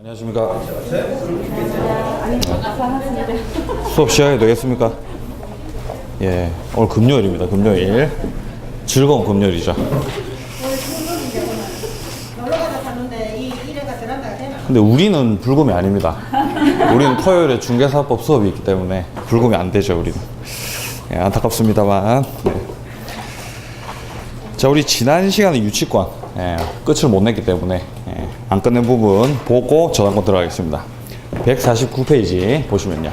안녕하십니까. 수업 시작해도 되겠습니까? 예, 오늘 금요일입니다. 금요일. 즐거운 금요일이죠. 근데 우리는 불금이 아닙니다. 우리는 토요일에 중개사법 수업이 있기 때문에 불금이 안 되죠, 우리는. 예, 안타깝습니다만. 네. 자, 우리 지난 시간에 유치권 끝을 못 냈기 때문에 안 끝낸 부분 보고 저당권 들어가겠습니다. 149페이지 보시면요.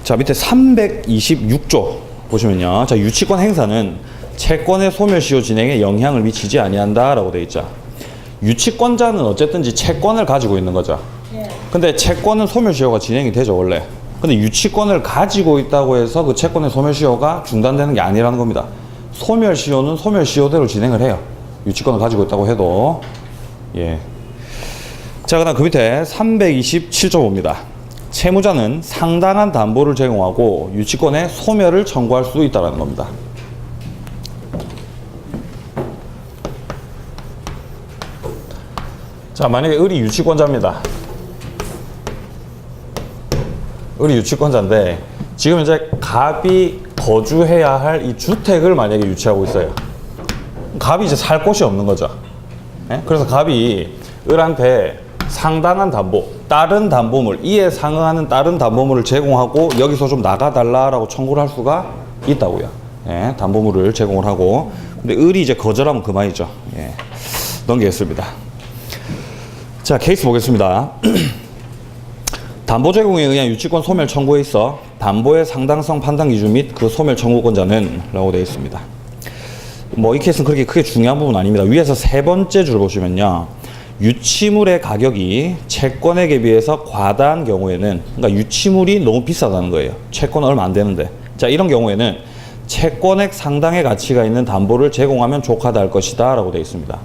자, 밑에 326조 보시면요. 자, 유치권 행사는 채권의 소멸시효 진행에 영향을 미치지 아니한다 라고 되어 있죠. 유치권자는 어쨌든지 채권을 가지고 있는 거죠. 근데 채권은 소멸시효가 진행이 되죠, 원래. 근데 유치권을 가지고 있다고 해서 그 채권의 소멸시효가 중단되는 게 아니라는 겁니다. 소멸시효는 소멸시효대로 진행을 해요. 유치권을 가지고 있다고 해도. 예. 자, 그다음 그 밑에 327조 봅니다. 채무자는 상당한 담보를 제공하고 유치권의 소멸을 청구할 수 있다는 겁니다. 자, 만약에 을이 유치권자입니다. 을이 유치권자인데 지금 이제 갑이 거주해야 할 이 주택을 만약에 유치하고 있어요. 갑이 이제 살 곳이 없는 거죠. 네? 그래서 갑이 을한테 상당한 담보, 다른 담보물, 이에 상응하는 다른 담보물을 제공하고 여기서 좀 나가달라라고 청구를 할 수가 있다고요. 예, 담보물을 제공을 하고. 근데 을이 이제 거절하면 그만이죠. 예, 넘기겠습니다. 자, 케이스 보겠습니다. 담보 제공에 의한 유치권 소멸 청구에 있어 담보의 상당성 판단 기준 및 그 소멸 청구권자는 라고 되어 있습니다. 뭐 이 케이스는 그렇게 크게 중요한 부분은 아닙니다. 위에서 세 번째 줄 보시면요. 유치물의 가격이 채권액에 비해서 과다한 경우에는, 그러니까 유치물이 너무 비싸다는 거예요. 채권은 얼마 안 되는데. 자, 이런 경우에는 채권액 상당의 가치가 있는 담보를 제공하면 족하다 할 것이다 라고 되어 있습니다.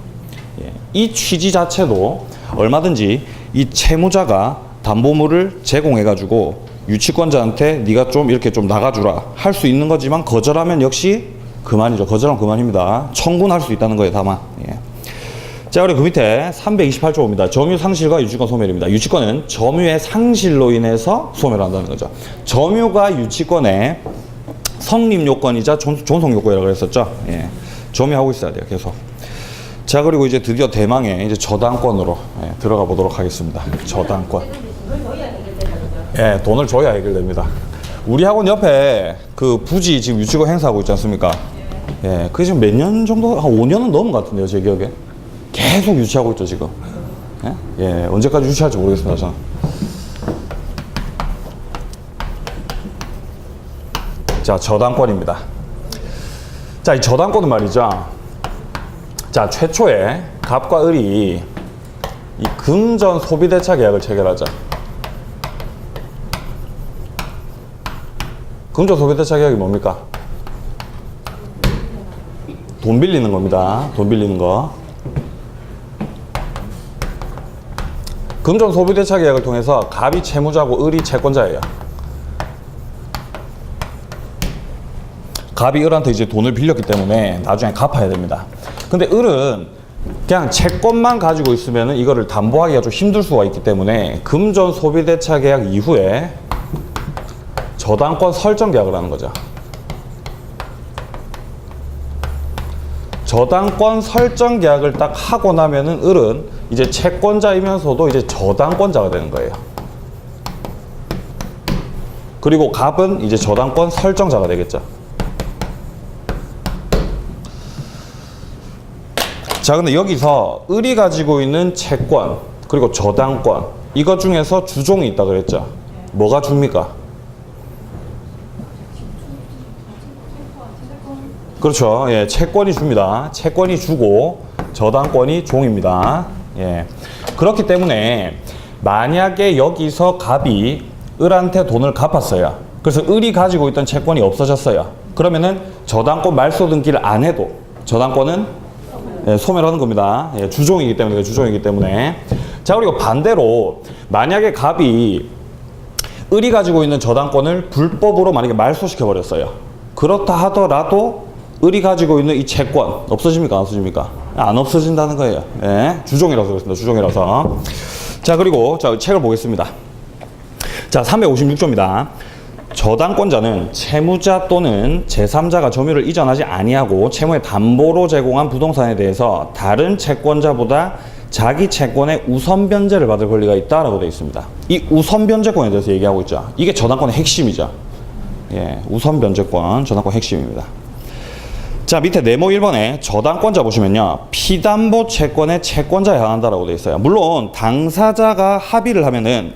예. 이 취지 자체도 얼마든지 이 채무자가 담보물을 제공해가지고 유치권자한테 네가 좀 이렇게 좀 나가주라 할 수 있는 거지만 거절하면 역시 그만이죠. 거절하면 그만입니다. 청구는 할 수 있다는 거예요, 다만. 예. 자, 그리고 그 밑에 328조 봅니다. 점유 상실과 유치권 소멸입니다. 유치권은 점유의 상실로 인해서 소멸한다는 거죠. 점유가 유치권의 성립 요건이자 존속 요건이라고 그랬었죠. 예. 점유하고 있어야 돼요, 계속. 자, 그리고 이제 드디어 대망의 이제 저당권으로 들어가 보도록 하겠습니다. 저당권. 예, 돈을 줘야 해결됩니다. 우리 학원 옆에 그 부지 지금 유치권 행사하고 있지 않습니까? 예, 그게 지금 몇 년 정도, 한 5년은 넘은 것 같은데요, 제 기억에. 계속 유치하고 있죠, 지금. 예, 예, 언제까지 유치할지 모르겠습니다, 저는. 자, 저당권입니다. 자, 이 저당권은 말이죠. 자, 최초에 갑과 을이 이 금전 소비대차 계약을 체결하자. 금전 소비대차 계약이 뭡니까? 돈 빌리는 겁니다. 돈 빌리는 거. 금전 소비대차 계약을 통해서 갑이 채무자고 을이 채권자예요. 갑이 을한테 이제 돈을 빌렸기 때문에 나중에 갚아야 됩니다. 근데 을은 그냥 채권만 가지고 있으면 이거를 담보하기가 좀 힘들 수가 있기 때문에 금전 소비대차 계약 이후에 저당권 설정 계약을 하는 거죠. 저당권 설정 계약을 딱 하고 나면은 을은 이제 채권자이면서도 이제 저당권자가 되는 거예요. 그리고 갑은 이제 저당권 설정자가 되겠죠. 자, 근데 여기서 을이 가지고 있는 채권 그리고 저당권 이것 중에서 주종이 있다 그랬죠. 뭐가 줍니까? 그렇죠. 예, 채권이 줍니다. 채권이 주고 저당권이 종입니다. 예. 그렇기 때문에 만약에 여기서 갑이 을한테 돈을 갚았어요. 그래서 을이 가지고 있던 채권이 없어졌어요. 그러면은 저당권 말소 등기를 안 해도 저당권은 소멸하는 겁니다. 예, 주종이기 때문에. 자, 그리고 반대로 만약에 갑이 을이 가지고 있는 저당권을 불법으로 만약에 말소시켜 버렸어요. 그렇다 하더라도 을이 가지고 있는 이 채권 없어집니까? 안 없어집니까? 안 없어진다는 거예요. 예, 주종이라서 그렇습니다. 주종이라서. 자, 그리고 자, 책을 보겠습니다. 자, 356조입니다. 저당권자는 채무자 또는 제3자가 점유를 이전하지 아니하고 채무의 담보로 제공한 부동산에 대해서 다른 채권자보다 자기 채권의 우선 변제를 받을 권리가 있다라고 되어 있습니다. 이 우선 변제권에 대해서 얘기하고 있죠. 이게 저당권의 핵심이죠. 예, 우선 변제권, 저당권 핵심입니다. 자, 밑에 네모 1번에 저당권자 보시면요, 피담보 채권의 채권자에 해당한다라고 되어 있어요. 물론 당사자가 합의를 하면은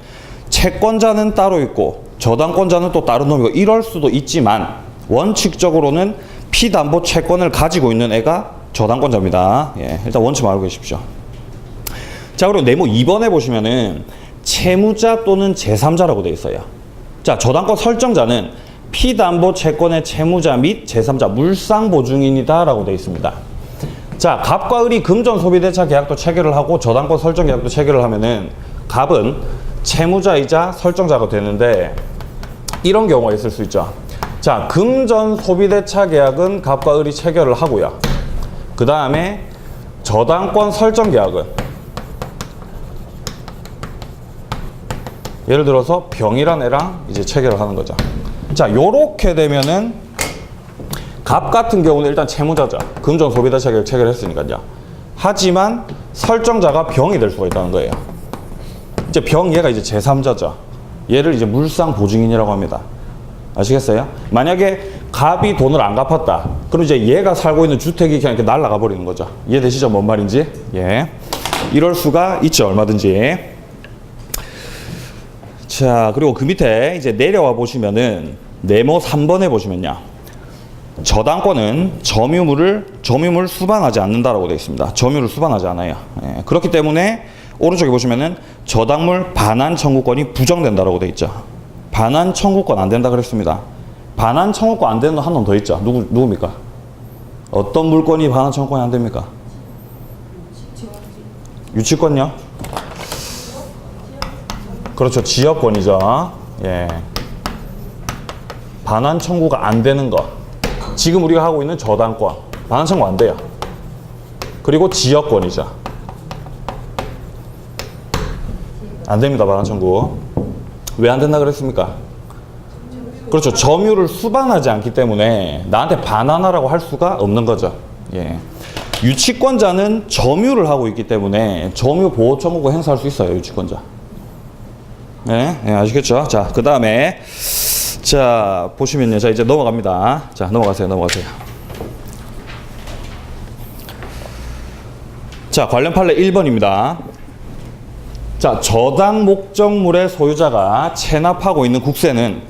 채권자는 따로 있고 저당권자는 또 다른 놈이고 이럴 수도 있지만 원칙적으로는 피담보 채권을 가지고 있는 애가 저당권자입니다. 예, 일단 원칙 알고 계십시오. 자, 그리고 네모 2번에 보시면은 채무자 또는 제3자라고 되어 있어요. 자, 저당권 설정자는 피담보 채권의 채무자 및 제3자 물상보증인이다 라고 되어 있습니다. 자, 갑과 을이 금전 소비대차 계약도 체결을 하고 저당권 설정 계약도 체결을 하면은 갑은 채무자이자 설정자가 되는데 이런 경우가 있을 수 있죠. 자, 금전 소비대차 계약은 갑과 을이 체결을 하고요. 그 다음에 저당권 설정 계약은 예를 들어서 병이란 애랑 이제 체결을 하는 거죠. 자, 요렇게 되면은 갑 같은 경우는 일단 채무자죠. 금전 소비대차 계약 체결했으니까요. 하지만 설정자가 병이 될 수가 있다는 거예요. 이제 병 얘가 이제 제3자죠. 얘를 이제 물상 보증인이라고 합니다. 아시겠어요? 만약에 갑이 돈을 안 갚았다. 그럼 이제 얘가 살고 있는 주택이 그냥 이렇게 날아가 버리는 거죠. 이해되시죠? 뭔 말인지? 예. 이럴 수가 있죠. 얼마든지. 자, 그리고 그 밑에 이제 내려와 보시면은 네모 3번에 보시면요. 저당권은 점유물 수반하지 않는다라고 되어 있습니다. 점유를 수반하지 않아요. 예. 그렇기 때문에 오른쪽에 보시면은 저당물 반환 청구권이 부정된다라고 되어 있죠. 반환 청구권 안 된다 그랬습니다. 반환 청구권 안 되는 한 놈 더 있죠. 누굽니까? 어떤 물건이 반환 청구권이 안 됩니까? 유치권요? 그렇죠. 지역권이죠. 예. 반환 청구가 안 되는 거. 지금 우리가 하고 있는 저당권. 반환 청구 안 돼요. 그리고 지역권이죠. 안 됩니다. 반환 청구. 왜 안 된다 그랬습니까? 그렇죠. 점유를 수반하지 않기 때문에 나한테 반환하라고 할 수가 없는 거죠. 예. 유치권자는 점유를 하고 있기 때문에 점유 보호 청구권 행사할 수 있어요. 유치권자. 네, 네, 아시겠죠? 자, 그 다음에 자, 보시면요. 자, 이제 넘어갑니다. 자, 넘어가세요. 자, 관련 판례 1번입니다. 자, 저당 목적물의 소유자가 체납하고 있는 국세는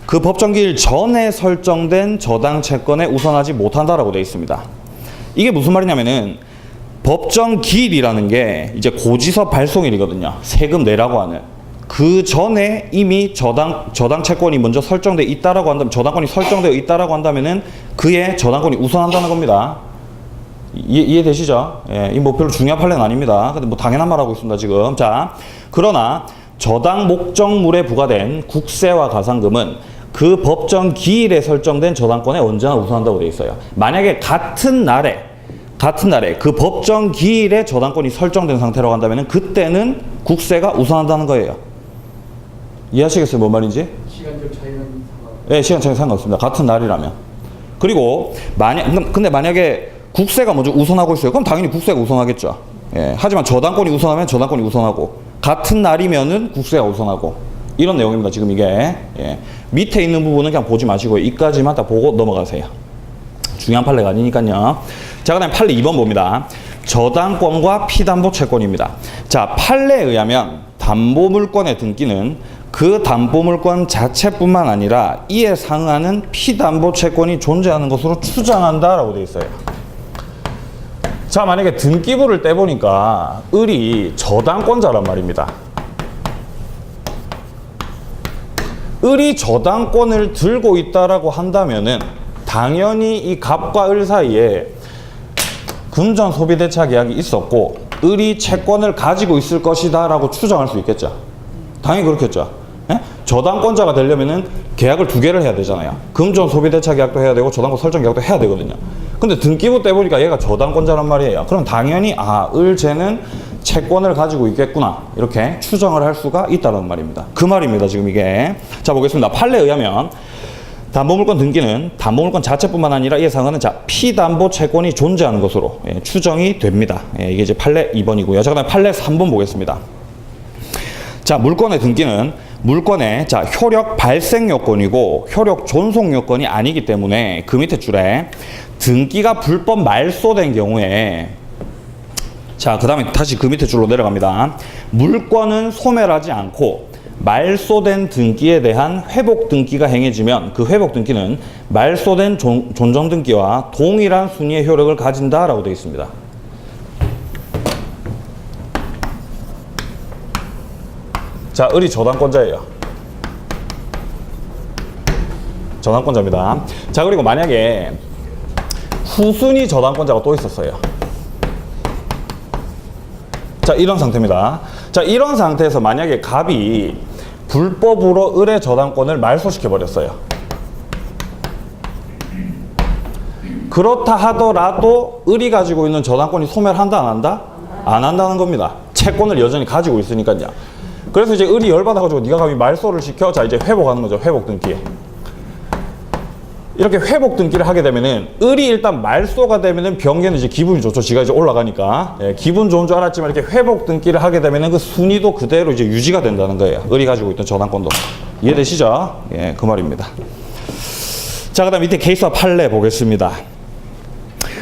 그 법정기일 전에 설정된 저당 채권에 우선하지 못한다라고 되어 있습니다. 이게 무슨 말이냐면은 법정기일이라는 게 이제 고지서 발송일이거든요. 세금 내라고 하는. 그 전에 이미 저당 채권이 먼저 설정되어 있다라고 한다면, 저당권이 설정되어 있다라고 한다면은 그의 저당권이 우선한다는 겁니다. 이해되시죠? 예, 이 뭐 별로 중요한 판례는 아닙니다. 근데 뭐 당연한 말 하고 있습니다, 지금. 자, 그러나 저당 목적물에 부과된 국세와 가산금은 그 법정 기일에 설정된 저당권에 언제나 우선한다고 되어 있어요. 만약에 같은 날에 그 법정 기일에 저당권이 설정된 상태라고 한다면 그때는 국세가 우선한다는 거예요. 이해하시겠어요? 뭔 말인지? 시간적 차이는 네, 시간 차이 상관없습니다. 같은 날이라면. 그리고 근데 만약에 국세가 먼저 우선하고 있어요. 그럼 당연히 국세가 우선하겠죠. 예, 하지만 저당권이 우선하면 저당권이 우선하고 같은 날이면은 국세가 우선하고 이런 내용입니다. 지금 이게. 예. 밑에 있는 부분은 그냥 보지 마시고요. 이까지만 딱 보고 넘어가세요. 중요한 판례가 아니니까요. 자, 그 다음에 판례 2번 봅니다. 저당권과 피담보 채권입니다. 자, 판례에 의하면 담보물권의 등기는 그 담보물권 자체뿐만 아니라 이에 상응하는 피담보 채권이 존재하는 것으로 추정한다라고 되어 있어요. 자, 만약에 등기부를 떼보니까 을이 저당권자란 말입니다. 을이 저당권을 들고 있다라고 한다면은 당연히 이 갑과 을 사이에 금전 소비대차 계약이 있었고 을이 채권을 가지고 있을 것이다 라고 추정할 수 있겠죠. 당연히 그렇겠죠. 예? 저당권자가 되려면은 계약을 두 개를 해야 되잖아요. 금전 소비대차 계약도 해야 되고 저당권 설정 계약도 해야 되거든요. 근데 등기부 때 보니까 얘가 저당권자란 말이에요. 그럼 당연히 을쟤는 채권을 가지고 있겠구나 이렇게 추정을 할 수가 있다는 말입니다. 그 말입니다. 지금 이게. 자, 보겠습니다. 판례에 의하면 담보물권 등기는 담보물권 자체뿐만 아니라 이에 상하는 피담보 채권이 존재하는 것으로 추정이 됩니다. 이게 이제 판례 2번이고요. 자, 그다음에 판례 3번 보겠습니다. 자, 물권의 등기는 물권의 효력 발생 요건이고 효력 존속 요건이 아니기 때문에 그 밑에 줄에 등기가 불법 말소된 경우에 자, 그 다음에 다시 그 밑에 줄로 내려갑니다. 물권은 소멸하지 않고 말소된 등기에 대한 회복 등기가 행해지면 그 회복 등기는 말소된 존정 등기와 동일한 순위의 효력을 가진다라고 되어 있습니다. 자, 을이 저당권자예요. 저당권자입니다. 자, 그리고 만약에 후순위 저당권자가 또 있었어요. 자, 이런 상태입니다. 자, 이런 상태에서 만약에 갑이 불법으로 을의 저당권을 말소시켜 버렸어요. 그렇다 하더라도 을이 가지고 있는 저당권이 소멸한다 안 한다? 안 한다는 겁니다. 채권을 여전히 가지고 있으니까요. 그래서 이제 을이 열받아가지고 네가 감히 말소를 시켜. 자, 이제 회복하는 거죠. 회복 등기. 이렇게 회복 등기를 하게 되면은 을이 일단 말소가 되면은 병계는 이제 기분이 좋죠. 지가 이제 올라가니까. 기분 좋은 줄 알았지만 이렇게 회복 등기를 하게 되면은 그 순위도 그대로 이제 유지가 된다는 거예요. 을이 가지고 있던 저당권도. 이해되시죠? 예, 그 말입니다. 자, 그다음 밑에 케이스와 판례 보겠습니다.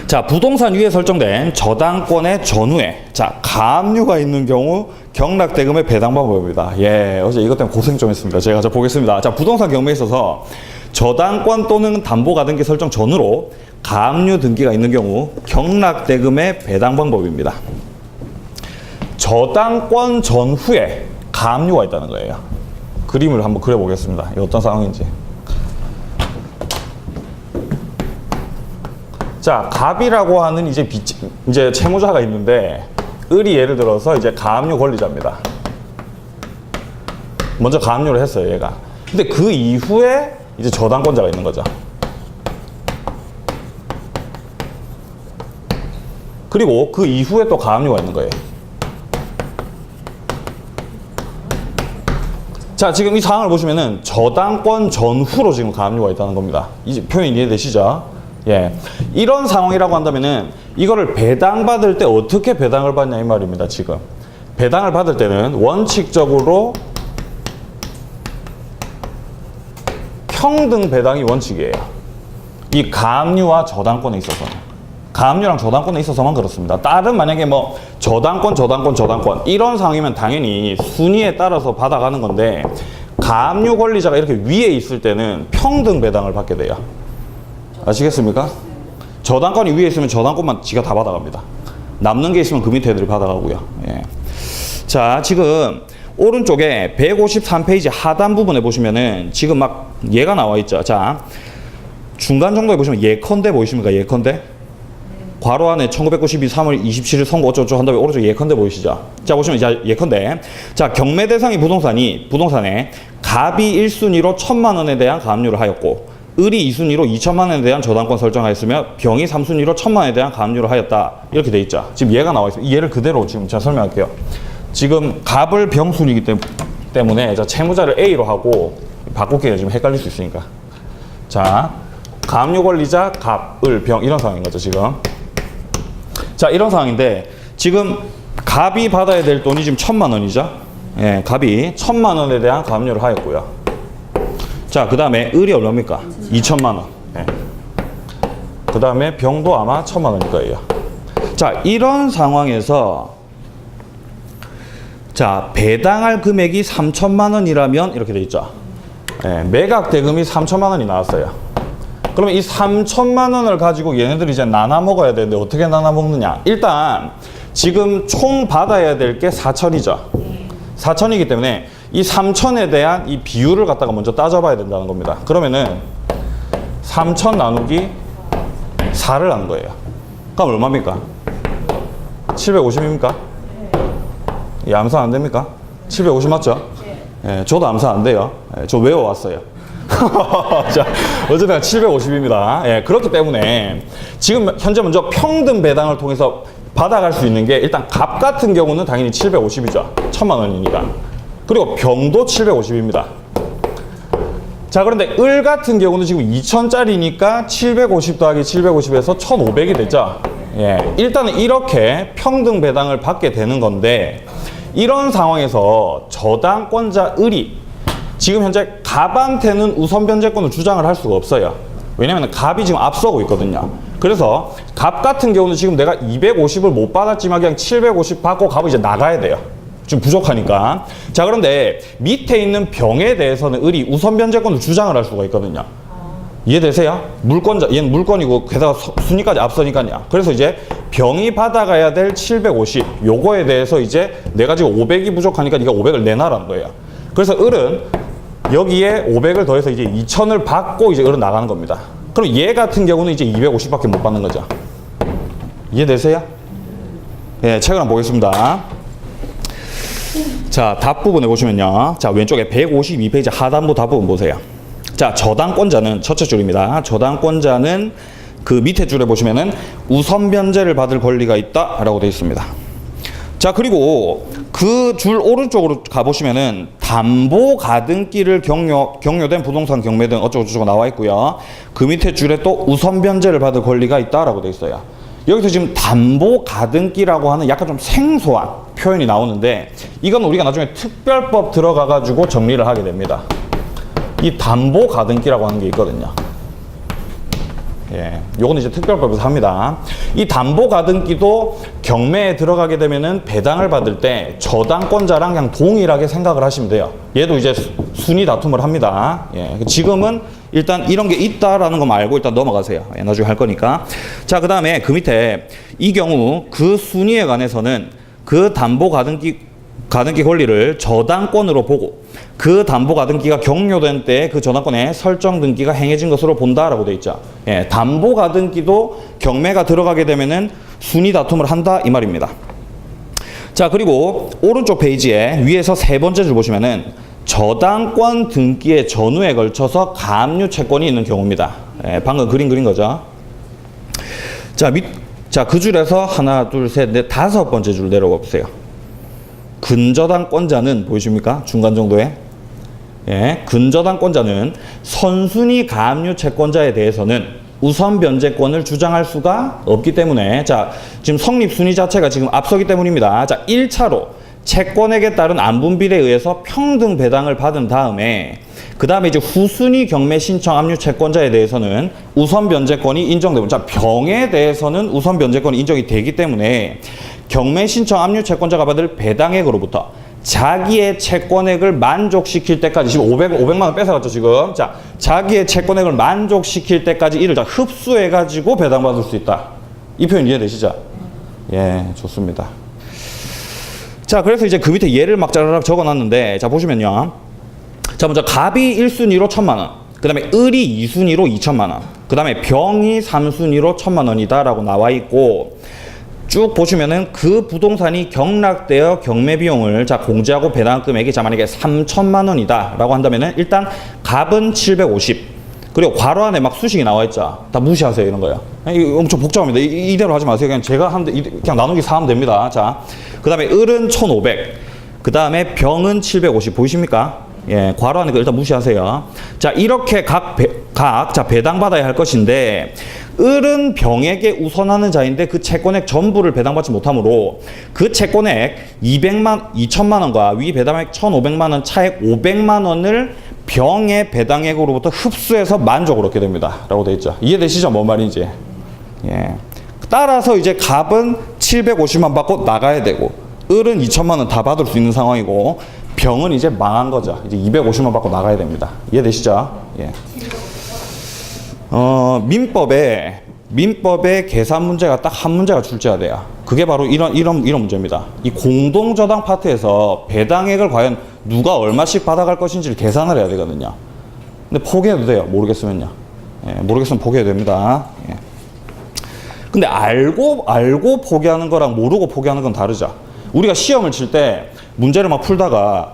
자, 부동산 위에 설정된 저당권의 전후에 가압류가 있는 경우 경락대금의 배당 방법입니다. 예, 어제 이것 때문에 고생 좀 했습니다. 제가 보겠습니다. 자, 부동산 경매에 있어서 저당권 또는 담보가등기 설정 전후로 가압류 등기가 있는 경우 경락대금의 배당 방법입니다. 저당권 전후에 가압류가 있다는 거예요. 그림을 한번 그려보겠습니다. 이게 어떤 상황인지. 자, 갑이라고 하는 이제 채무자가 있는데 을이 예를 들어서 이제 가압류 권리자입니다. 먼저 가압류를 했어요, 얘가. 근데 그 이후에 이제 저당권자가 있는 거죠. 그리고 그 이후에 또 가압류가 있는 거예요. 자, 지금 이 상황을 보시면은 저당권 전후로 지금 가압류가 있다는 겁니다. 이제 표현 이해되시죠? 예. 이런 상황이라고 한다면은 이거를 배당받을 때 어떻게 배당을 받냐 이 말입니다, 지금. 배당을 받을 때는 원칙적으로 평등 배당이 원칙이에요. 이 가압류와 저당권에 있어서는. 가압류랑 저당권에 있어서만 그렇습니다. 다른 만약에 뭐 저당권 이런 상황이면 당연히 순위에 따라서 받아가는 건데 가압류 권리자가 이렇게 위에 있을 때는 평등 배당을 받게 돼요. 아시겠습니까? 저당권이 위에 있으면 저당권만 지가 다 받아갑니다. 남는 게 있으면 그 밑에 애들이 받아가고요. 예. 자, 지금 오른쪽에 153페이지 하단 부분에 보시면은 지금 막 얘가 나와 있죠. 자, 중간 정도에 보시면 예컨대 보이십니까? 예컨대? 괄호 안에 1992 3월 27일 선고 어쩌고저쩌고 한 다음에 오른쪽에 예컨대 보이시죠? 자, 보시면 이제 예컨대. 자, 경매 대상이 부동산에 갑이 1순위로 1,000만 원에 대한 가압류를 하였고 을이 2순위로 2천만 원에 대한 저당권 설정하였으며 병이 3순위로 1,000만 원에 대한 가압류를 하였다. 이렇게 돼 있죠. 지금 얘가 나와 있어요. 이 얘를 그대로 지금 제가 설명할게요. 지금 갑을 병순이기 때문에 채무자를 A로 하고 바꾸기가 지금 헷갈릴 수 있으니까. 자, 가압류 권리자 갑, 을, 병 이런 상황인 거죠, 지금. 자, 이런 상황인데 지금 갑이 받아야 될 돈이 지금 1,000만 원이죠. 예, 갑이 1,000만 원에 대한 가압류를 하였고요. 자, 그 다음에 을이 얼마입니까? 2천만 원. 예. 그 다음에 병도 아마 1,000만 원일 거예요. 자, 이런 상황에서 자, 배당할 금액이 3천만 원이라면 이렇게 돼 있죠. 예, 매각 대금이 3천만 원이 나왔어요. 그러면 이 3천만 원을 가지고 얘네들이 이제 나눠 먹어야 되는데 어떻게 나눠 먹느냐? 일단 지금 총 받아야 될 게 4천이죠. 4천이기 때문에 이 3천에 대한 이 비율을 갖다가 먼저 따져봐야 된다는 겁니다. 그러면은 3천 나누기 4를 하는 거예요. 그럼 얼마입니까? 750입니까? 암산 안 됩니까? 750 맞죠? 예, 저도 암산 안 돼요. 예, 저 외워왔어요. 자, 어쨌든 750입니다. 예, 그렇기 때문에 지금 현재 먼저 평등 배당을 통해서 받아갈 수 있는 게 일단 갑 같은 경우는 당연히 750이죠. 1000만 원이니까. 그리고 병도 750입니다. 자, 그런데 을 같은 경우는 지금 2000짜리니까 750 더하기 750에서 1500이 됐죠. 예, 일단은 이렇게 평등 배당을 받게 되는 건데, 이런 상황에서 저당권자 을이 지금 현재 갑한테는 우선 변제권을 주장을 할 수가 없어요. 왜냐면 갑이 지금 앞서고 있거든요. 그래서 갑 같은 경우는 지금 내가 250을 못 받았지만 그냥 750 받고 갑은 이제 나가야 돼요. 좀 부족하니까. 자, 그런데 밑에 있는 병에 대해서는 을이 우선 변제권을 주장을 할 수가 있거든요. 이해되세요? 물권자, 얘는 물권이고 게다가 순위까지 앞서니까요. 그래서 이제 병이 받아가야 될 750, 요거에 대해서 이제 내가 지금 500이 부족하니까 네가 500을 내놔라는 거예요. 그래서 을은 여기에 500을 더해서 이제 2000을 받고 이제 을은 나가는 겁니다. 그럼 얘 같은 경우는 이제 250밖에 못 받는 거죠. 이해되세요? 예, 책을 한번 보겠습니다. 자, 답 부분에 보시면요. 자, 왼쪽에 152페이지 하단부 답 부분 보세요. 자, 저당권자는 첫째 줄입니다. 저당권자는 그 밑에 줄에 보시면은 우선 변제를 받을 권리가 있다라고 되어 있습니다. 자, 그리고 그 줄 오른쪽으로 가보시면은 담보 가등기를 경료된 부동산 경매 등 어쩌고저쩌고 나와 있고요. 그 밑에 줄에 또 우선 변제를 받을 권리가 있다라고 되어 있어요. 여기서 지금 담보 가등기라고 하는 약간 좀 생소한 표현이 나오는데, 이건 우리가 나중에 특별법 들어가 가지고 정리를 하게 됩니다. 이 담보 가등기라고 하는 게 있거든요. 예, 요건 이제 특별법에서 합니다. 이 담보 가등기도 경매에 들어가게 되면은 배당을 받을 때 저당권자랑 그냥 동일하게 생각을 하시면 돼요. 얘도 이제 순위 다툼을 합니다. 예, 지금은 일단 이런 게 있다라는 것만 알고 일단 넘어가세요. 예, 나중에 할 거니까. 자, 그 다음에 그 밑에 이 경우 그 순위에 관해서는 그 담보 가등기 권리를 저당권으로 보고 그 담보 가등기가 경료된 때 그 저당권의 설정 등기가 행해진 것으로 본다라고 돼 있죠. 예, 담보 가등기도 경매가 들어가게 되면은 순위 다툼을 한다 이 말입니다. 자, 그리고 오른쪽 페이지에 위에서 세 번째 줄 보시면은 저당권 등기의 전후에 걸쳐서 가압류 채권이 있는 경우입니다. 예, 방금 그린 거죠. 자, 그 줄에서 하나, 둘, 셋, 넷, 다섯 번째 줄 내려가 보세요. 근저당권자는 보이십니까? 중간 정도에. 예, 근저당권자는 선순위 가압류 채권자에 대해서는 우선 변제권을 주장할 수가 없기 때문에, 자, 지금 성립 순위 자체가 지금 앞서기 때문입니다. 자, 1차로 채권액에 따른 안분비례에 의해서 평등 배당을 받은 다음에 그 다음에 이제 후순위 경매 신청 압류 채권자에 대해서는 우선 변제권이 인정되고, 자, 병에 대해서는 우선 변제권이 인정이 되기 때문에 경매 신청 압류 채권자가 받을 배당액으로부터 자기의 채권액을 만족시킬 때까지, 지금 500만 원 뺏어갔죠, 지금. 자, 자기의 채권액을 만족시킬 때까지 이를 다 흡수해가지고 배당받을 수 있다. 이 표현 이해되시죠? 예, 좋습니다. 자, 그래서 이제 그 밑에 예를 막 짜라락 적어놨는데, 자, 보시면요. 자, 먼저 갑이 1순위로 1000만 원, 그 다음에 을이 2순위로 2000만 원, 그 다음에 병이 3순위로 1000만 원이다 라고 나와 있고, 쭉 보시면은 그 부동산이 경락되어 경매 비용을 자 공제하고 배당 금액이 자 만약에 3천만 원이다 라고 한다면은 일단 갑은 750, 그리고 괄호 안에 막 수식이 나와 있죠. 다 무시하세요, 이런 거요. 이거 엄청 복잡합니다. 이대로 하지 마세요. 그냥 제가 하는데 그냥 나누기 4 하면 됩니다. 자, 그 다음에 을은 1500, 그 다음에 병은 750 보이십니까? 예, 괄호 안에 일단 무시하세요. 자, 이렇게 각 배당받아야 할 것인데, 을은 병에게 우선하는 자인데 그 채권액 전부를 배당받지 못하므로 그 채권액 2천만 원과 위 배당액 1,500만 원 차액 500만 원을 병의 배당액으로부터 흡수해서 만족을 얻게 됩니다. 라고 되어 있죠. 이해되시죠? 뭔 말인지. 예. 따라서 이제 갑은 750만 받고 나가야 되고, 을은 2천만 원 다 받을 수 있는 상황이고, 병은 이제 망한 거죠. 이제 250만 받고 나가야 됩니다. 이해되시죠? 예. 민법에 계산 문제가 딱 한 문제가 출제가 돼요. 그게 바로 이런 문제입니다. 이 공동저당 파트에서 배당액을 과연 누가 얼마씩 받아갈 것인지를 계산을 해야 되거든요. 근데 포기해도 돼요. 모르겠으면요. 예, 모르겠으면 포기해도 됩니다. 예. 근데 알고 포기하는 거랑 모르고 포기하는 건 다르죠. 우리가 시험을 칠 때 문제를 막 풀다가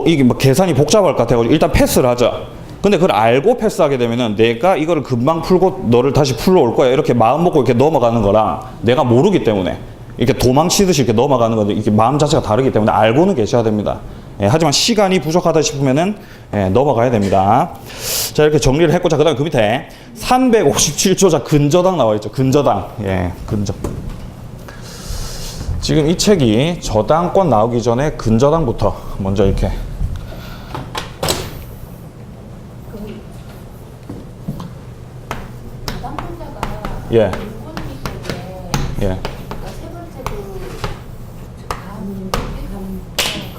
이게 막 계산이 복잡할 것 같아가지고 일단 패스를 하죠. 근데 그걸 알고 패스하게 되면은 내가 이거를 금방 풀고 너를 다시 풀러 올 거야. 이렇게 마음 먹고 이렇게 넘어가는 거랑 내가 모르기 때문에 이렇게 도망치듯이 이렇게 넘어가는 건데 이게 마음 자체가 다르기 때문에 알고는 계셔야 됩니다. 예, 하지만 시간이 부족하다 싶으면은 예, 넘어가야 됩니다. 자, 이렇게 정리를 했고, 자, 그 다음에 그 밑에 357조, 자, 근저당 나와 있죠. 근저당. 예, 근저. 지금 이 책이 저당권 나오기 전에 근저당부터 먼저 이렇게. 예. 예. 세 번째도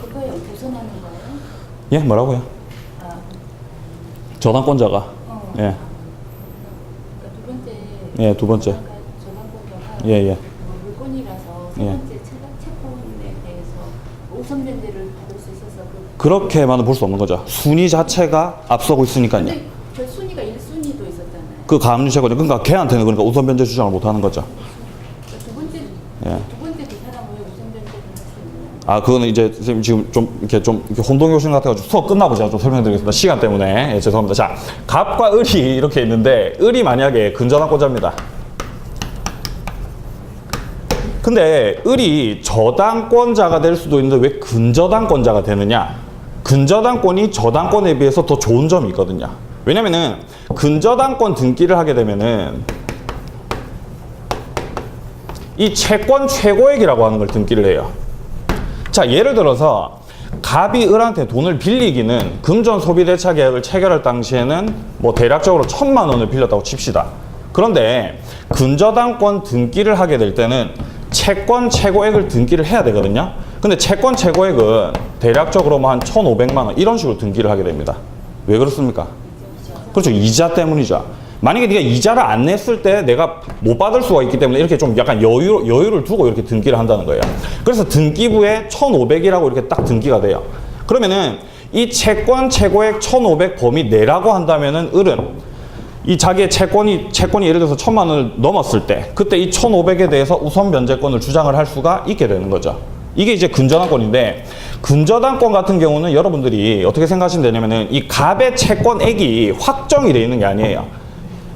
그거에 벗어나는 거예요? 예, 뭐라고요? 저당권자가. 예. 그러니까 두 번째. 예, 두 번째. 저당권자가 예, 예. 물건이라서 세 예. 번째 채권에 대해서 우선 변제를 받을 수 있어서 그렇게만은 볼 수 없는 거죠. 순위 자체가 앞서고 있으니까요. 근데 저 순위가 1순위도 있었잖아요. 그 가압류 채권, 그러니까 걔한테는 그러니까 우선 변제 주장을 못 하는 거죠. 두 번째 예. 두 번째 그 사람은 왜 우선 변제를 할 수 있나요? 아, 그거는 이제 선생님 지금 좀 이렇게 혼동요신 같아가지고 수업 끝나고 제가 좀 설명드리겠습니다. 시간 때문에. 예, 죄송합니다. 자, 갑과 을이 이렇게 있는데, 을이 만약에 근저당권자입니다. 근데 을이 저당권자가 될 수도 있는데 왜 근저당권자가 되느냐? 근저당권이 저당권에 비해서 더 좋은 점이 있거든요. 왜냐면은 근저당권 등기를 하게 되면은 이 채권 최고액이라고 하는 걸 등기를 해요. 자, 예를 들어서 갑이 을한테 돈을 빌리기는 금전 소비대차 계약을 체결할 당시에는 뭐 대략적으로 1,000만 원을 빌렸다고 칩시다. 그런데 근저당권 등기를 하게 될 때는 채권 최고액을 등기를 해야 되거든요. 근데 채권 최고액은 대략적으로 뭐 한 1,500만 원 이런 식으로 등기를 하게 됩니다. 왜 그렇습니까? 그렇죠. 이자 때문이죠. 만약에 네가 이자를 안 냈을 때 내가 못 받을 수가 있기 때문에 이렇게 좀 약간 여유를 두고 이렇게 등기를 한다는 거예요. 그래서 등기부에 1,500이라고 이렇게 딱 등기가 돼요. 그러면은 이 채권 최고액 1,500 범위 내라고 한다면은 을은 이 자기의 채권이 예를 들어서 1,000만 원을 넘었을 때 그때 이 1,500에 대해서 우선 변제권을 주장을 할 수가 있게 되는 거죠. 이게 이제 근저당권인데, 근저당권 같은 경우는 여러분들이 어떻게 생각하시면 되냐면은 이 갑의 채권액이 확정이 되어 있는 게 아니에요.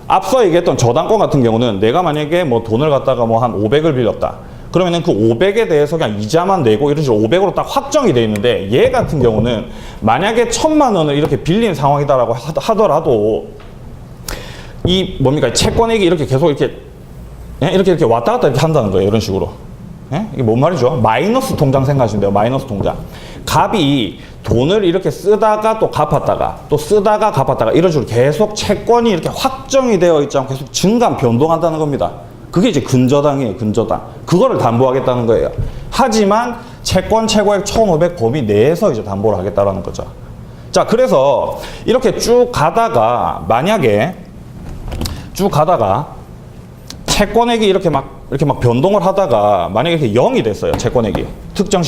앞서 얘기했던 저당권 같은 경우는 내가 만약에 뭐 돈을 갖다가 뭐 한 500을 빌렸다. 그러면은 그 500에 대해서 그냥 이자만 내고 이런 식으로 500으로 딱 확정이 되어 있는데, 얘 같은 경우는 만약에 1,000만 원을 이렇게 빌린 상황이다라고 하더라도 이 뭡니까? 채권액이 이렇게 계속 이렇게 이렇게 왔다 갔다 이렇게 한다는 거예요. 이런 식으로. 예? 이게 뭔 말이죠? 마이너스 통장 생각하시면 돼요. 마이너스 통장. 갑이 돈을 이렇게 쓰다가 또 갚았다가 또 쓰다가 갚았다가 이런 식으로 계속 채권이 이렇게 확정이 되어 있지 않고 계속 증감 변동한다는 겁니다. 그게 이제 근저당이에요. 근저당. 그거를 담보하겠다는 거예요. 하지만 채권 최고액 1,500 범위 내에서 이제 담보를 하겠다라는 거죠. 자, 그래서 이렇게 쭉 가다가 만약에 채권액이 이렇게 막 변동을 하다가 만약에 이렇게 0이 됐어요. 채권액이. 특정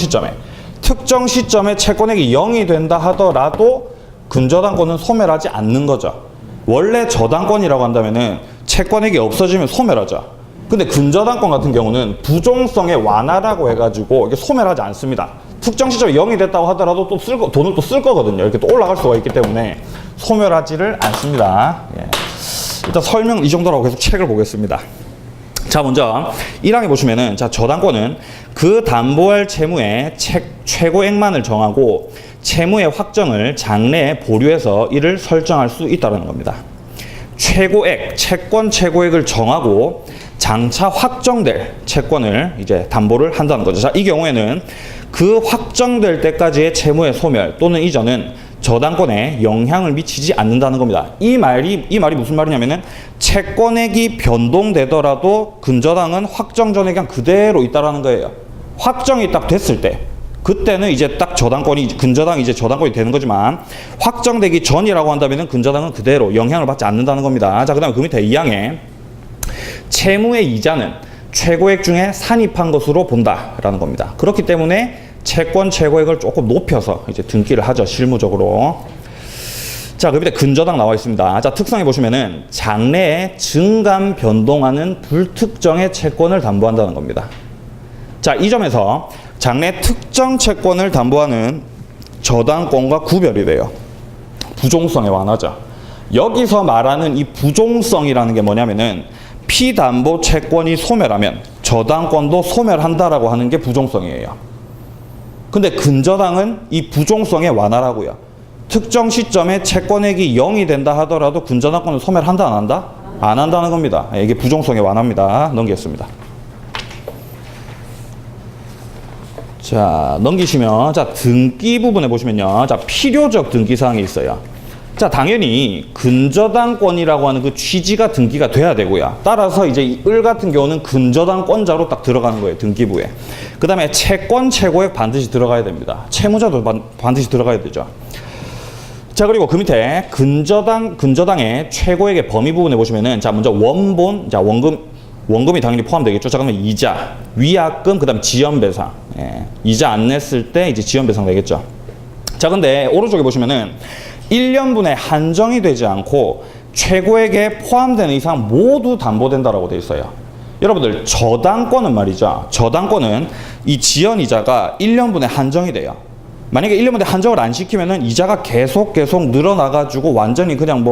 시점에 채권액이 0이 된다 하더라도 근저당권은 소멸하지 않는 거죠. 원래 저당권이라고 한다면은 채권액이 없어지면 소멸하죠. 근데 근저당권 같은 경우는 부종성의 완화라고 해가지고 이게 소멸하지 않습니다. 특정 시점에 0이 됐다고 하더라도 돈을 또 쓸 거거든요. 이렇게 또 올라갈 수가 있기 때문에 소멸하지를 않습니다. 예. 일단 설명 이 정도로 하고 계속 책을 보겠습니다. 자, 먼저 1항에 보시면은, 자, 저당권은 그 담보할 채무의 최고액만을 정하고 채무의 확정을 장래에 보류해서 이를 설정할 수 있다는 겁니다. 최고액, 채권 최고액을 정하고 장차 확정될 채권을 이제 담보를 한다는 거죠. 자, 이 경우에는 그 확정될 때까지의 채무의 소멸 또는 이전은 저당권에 영향을 미치지 않는다는 겁니다. 이 말이 무슨 말이냐면은 채권액이 변동되더라도 근저당은 확정 전에 그냥 그대로 있다라는 거예요. 확정이 딱 됐을 때 그때는 이제 딱 근저당이 이제 저당권이 되는 거지만 확정되기 전이라고 한다면은 근저당은 그대로 영향을 받지 않는다는 겁니다. 자, 그다음에 그 밑에 2항에 채무의 이자는 최고액 중에 산입한 것으로 본다라는 겁니다. 그렇기 때문에 채권 최고액을 조금 높여서 이제 등기를 하죠, 실무적으로. 자, 그 밑에 근저당 나와 있습니다. 자, 특성에 보시면은 장래에 증감 변동하는 불특정의 채권을 담보한다는 겁니다. 자, 이 점에서 장래 특정 채권을 담보하는 저당권과 구별이 돼요. 부종성의 완화죠. 여기서 말하는 이 부종성이라는 게 뭐냐면은 피담보 채권이 소멸하면 저당권도 소멸한다라고 하는 게 부종성이에요. 근데 근저당은 이 부종성의 완화라고요. 특정 시점에 채권액이 0이 된다 하더라도 근저당권은 소멸한다 안 한다? 안 한다는 겁니다. 이게 부종성의 완화입니다. 넘기겠습니다. 자, 넘기시면 자, 등기 부분에 보시면요. 자, 필요적 등기 사항이 있어요. 자, 당연히 근저당권이라고 하는 그 취지가 등기가 돼야 되고요. 따라서 이제 이 을 같은 경우는 근저당권자로 딱 들어가는 거예요. 등기부에. 그 다음에 채권 최고액 반드시 들어가야 됩니다. 채무자도 반드시 들어가야 되죠. 자, 그리고 그 밑에 근저당의 최고액의 범위 부분에 보시면은 자, 먼저 원본, 자, 원금이 당연히 포함되겠죠. 자, 그러면 이자, 위약금, 그 다음 지연배상. 예, 이자 안 냈을 때 이제 지연배상 되겠죠. 자, 근데 오른쪽에 보시면은 1년분에 한정이 되지 않고 최고액에 포함되는 이상 모두 담보된다라고 되어 있어요. 여러분들, 저당권은 말이죠. 저당권은 이 지연이자가 1년분에 한정이 돼요. 만약에 1년분에 한정을 안 시키면은 이자가 계속 늘어나가지고 완전히 그냥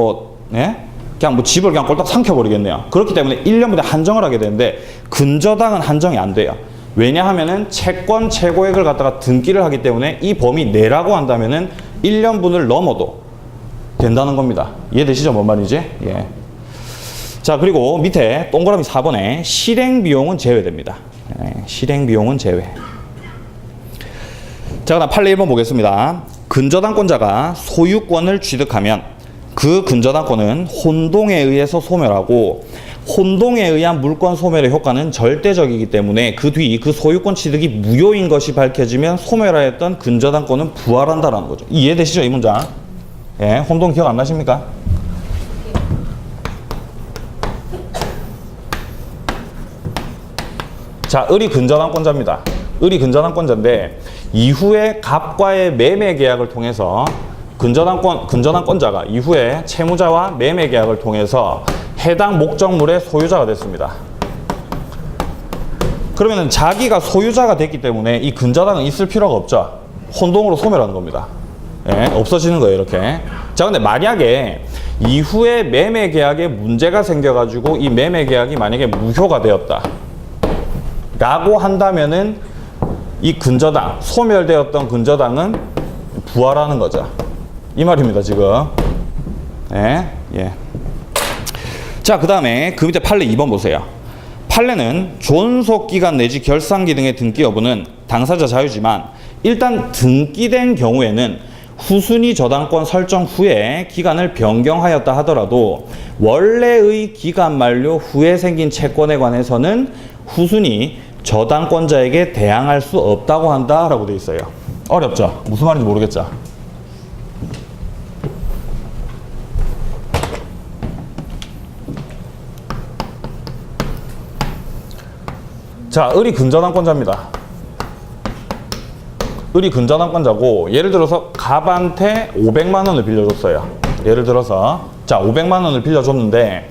그냥 집을 그냥 꼴딱 삼켜버리겠네요. 그렇기 때문에 1년분에 한정을 하게 되는데 근저당은 한정이 안 돼요. 왜냐하면은 채권 최고액을 갖다가 등기를 하기 때문에 이 범위 내라고 한다면은 1년분을 넘어도 된다는 겁니다. 이해되시죠? 뭔 말인지? 예. 자, 그리고 밑에 동그라미 4번에 실행비용은 제외됩니다. 예, 실행비용은 제외. 자, 그다음 판례 1번 보겠습니다. 근저당권자가 소유권을 취득하면 그 근저당권은 혼동에 의해서 소멸하고 혼동에 의한 물권 소멸의 효과는 절대적이기 때문에 그 뒤 그 소유권 취득이 무효인 것이 밝혀지면 소멸하였던 근저당권은 부활한다라는 거죠. 이해되시죠? 이 문장. 예, 혼동 기억 안 나십니까? 자, 을이 근저당권자입니다. 을이 근저당권자인데 이후에 갑과의 매매 계약을 통해서 근저당권자가 이후에 채무자와 매매 계약을 통해서 해당 목적물의 소유자가 됐습니다. 그러면 자기가 소유자가 됐기 때문에 이 근저당은 있을 필요가 없죠. 혼동으로 소멸하는 겁니다. 예, 없어지는 거예요, 이렇게. 자, 근데 만약에 이후에 매매 계약에 문제가 생겨가지고 이 매매 계약이 만약에 무효가 되었다 라고 한다면은 이 근저당, 소멸되었던 근저당은 부활하는 거죠. 이 말입니다, 지금. 예, 예. 자, 그 다음에 그 밑에 판례 2번 보세요. 판례는 존속기간 내지 결산기 등의 등기 여부는 당사자 자유지만 일단 등기된 경우에는 후순위 저당권 설정 후에 기간을 변경하였다 하더라도 원래의 기간 만료 후에 생긴 채권에 관해서는 후순위 저당권자에게 대항할 수 없다고 한다라고 되어 있어요. 어렵죠? 무슨 말인지 모르겠죠? 자, 을이 근저당권자입니다. 을이 근저당권자고 예를 들어서 갑한테 500만 원을 빌려줬어요. 예를 들어서 자, 500만 원을 빌려줬는데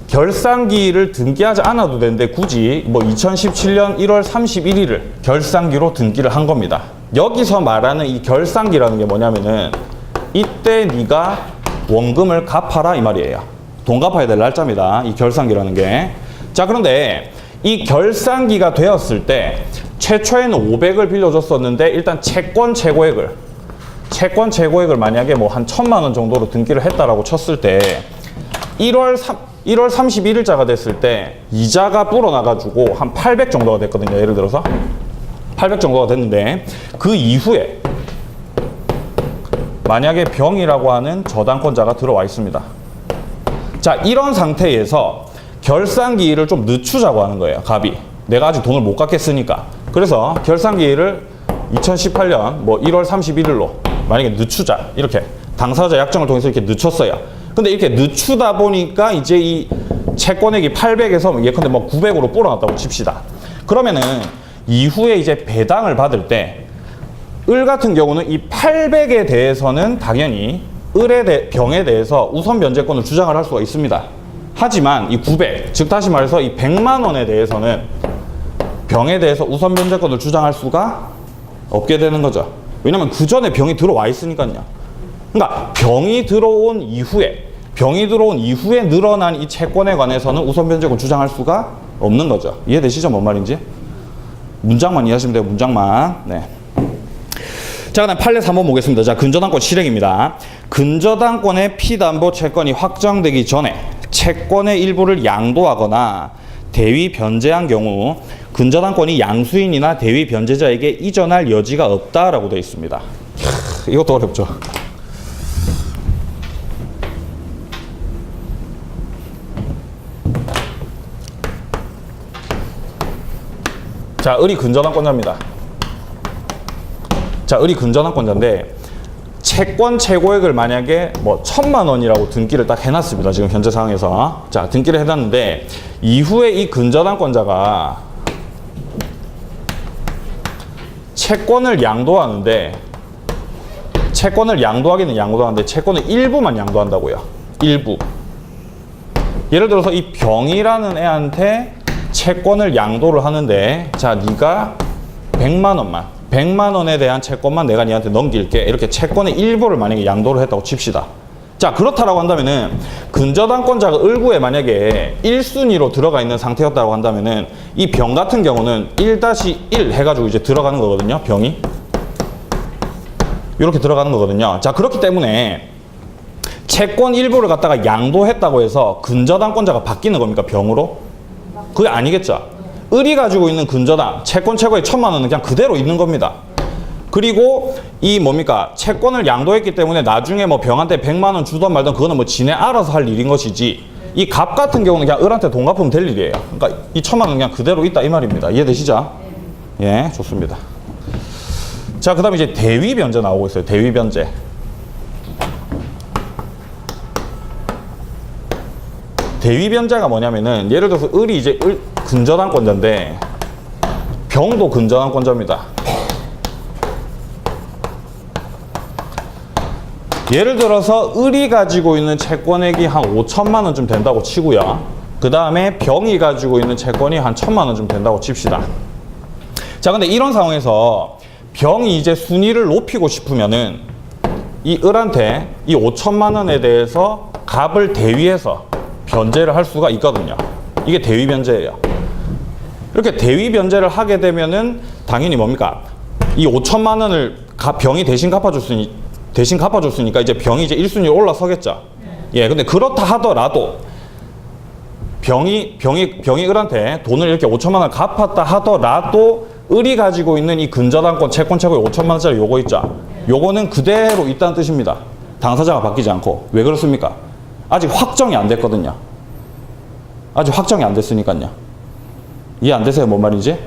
결산기일을 등기하지 않아도 되는데 굳이 뭐 2017년 1월 31일을 결산기로 등기를 한 겁니다. 여기서 말하는 이 결산기라는 게 뭐냐면은 이때 네가 원금을 갚아라 이 말이에요. 돈 갚아야 될 날짜입니다. 이 결산기라는 게. 자, 그런데 이 결산기가 되었을 때 최초에는 500을 빌려줬었는데 일단 채권 최고액을 만약에 뭐 한 1000만 원 정도로 등기를 했다라고 쳤을 때 1월 31일자가 됐을 때 이자가 불어나가지고 한 800 정도가 됐거든요. 예를 들어서 800 정도가 됐는데 그 이후에 만약에 병이라고 하는 저당권자가 들어와 있습니다. 자, 이런 상태에서 결산기일을 좀 늦추자고 하는 거예요. 갑이. 내가 아직 돈을 못 갚겠으니까. 그래서 결산기일을 2018년 뭐 1월 31일로 만약에 늦추자. 이렇게 당사자 약정을 통해서 이렇게 늦췄어요. 근데 이렇게 늦추다 보니까 이제 이 채권액이 800에서 예컨대 뭐 900으로 불어났다고 칩시다. 그러면은 이후에 이제 배당을 받을 때 을 같은 경우는 이 800에 대해서는 당연히 병에 대해서 우선 변제권을 주장을 할 수가 있습니다. 하지만 이 900, 즉 다시 말해서 이 100만 원에 대해서는 병에 대해서 우선 변제권을 주장할 수가 없게 되는 거죠. 왜냐면 그 전에 병이 들어와 있으니까요. 그러니까 병이 들어온 이후에 늘어난 이 채권에 관해서는 우선 변제권 주장할 수가 없는 거죠. 이해되시죠? 뭔 말인지? 문장만 이해하시면 돼요. 문장만. 네. 자, 그다음 판례 3번 보겠습니다. 자, 근저당권 실행입니다. 근저당권의 피담보 채권이 확정되기 전에 채권의 일부를 양도하거나 대위 변제한 경우 근저당권이 양수인이나 대위 변제자에게 이전할 여지가 없다라고 되어 있습니다. 이것도 어렵죠. 자, 을이 근저당권자입니다. 자, 을이 근저당권자인데 채권 최고액을 만약에 뭐 1,000만 원이라고 등기를 딱 해놨습니다. 지금 현재 상황에서. 자, 등기를 해놨는데 이후에 이 근저당권자가 채권을 양도하는데 채권을 양도하기는 양도하는데 채권의 일부만 양도한다고요. 일부. 예를 들어서 이 병이라는 애한테 채권을 양도를 하는데 자, 네가 100만 원에 대한 채권만 내가 니한테 넘길게. 이렇게 채권의 일부를 만약에 양도를 했다고 칩시다. 자, 그렇다라고 한다면은 근저당권자가 을구에 만약에 1순위로 들어가 있는 상태였다고 한다면은 이 병 같은 경우는 1-1 해가지고 이제 들어가는 거거든요. 병이. 이렇게 들어가는 거거든요. 자, 그렇기 때문에 채권 일부를 갖다가 양도했다고 해서 근저당권자가 바뀌는 겁니까? 병으로? 그게 아니겠죠. 을이 가지고 있는 근저당, 채권 최고액 1,000만 원은 그냥 그대로 있는 겁니다. 그리고 이 뭡니까? 채권을 양도했기 때문에 나중에 뭐 병한테 100만 원 주던 말던 그거는 뭐 지네 알아서 할 일인 것이지 이 갑 같은 경우는 그냥 을한테 돈 갚으면 될 일이에요. 그러니까 이 1,000만 원 그냥 그대로 있다 이 말입니다. 이해되시죠? 예, 좋습니다. 자, 그 다음에 이제 대위 변제 나오고 있어요. 대위 변제. 대위 변제가 뭐냐면은 예를 들어서 을이 이제 근저당권자인데 병도 근저당권자입니다. 예를 들어서 을이 가지고 있는 채권액이 한 5천만 원쯤 된다고 치고요. 그 다음에 병이 가지고 있는 채권이 한 1,000만 원쯤 된다고 칩시다. 자, 근데 이런 상황에서 병이 이제 순위를 높이고 싶으면은 이 을한테 이 5천만 원에 대해서 갑을 대위해서 변제를 할 수가 있거든요. 이게 대위 변제예요. 이렇게 대위 변제를 하게 되면은 당연히 뭡니까? 이 5천만 원을 병이 대신 갚아줬으니까 이제 병이 이제 1순위로 올라서겠죠. 예, 근데 그렇다 하더라도 병이 을한테 돈을 이렇게 5천만 원을 갚았다 하더라도 을이 가지고 있는 이 근저당권 채권 최고의 5천만 원짜리 요거 있죠. 요거는 그대로 있다는 뜻입니다. 당사자가 바뀌지 않고. 왜 그렇습니까? 아직 확정이 안 됐거든요. 아직 확정이 안 됐으니까요. 이해 안 되세요? 뭔 말인지?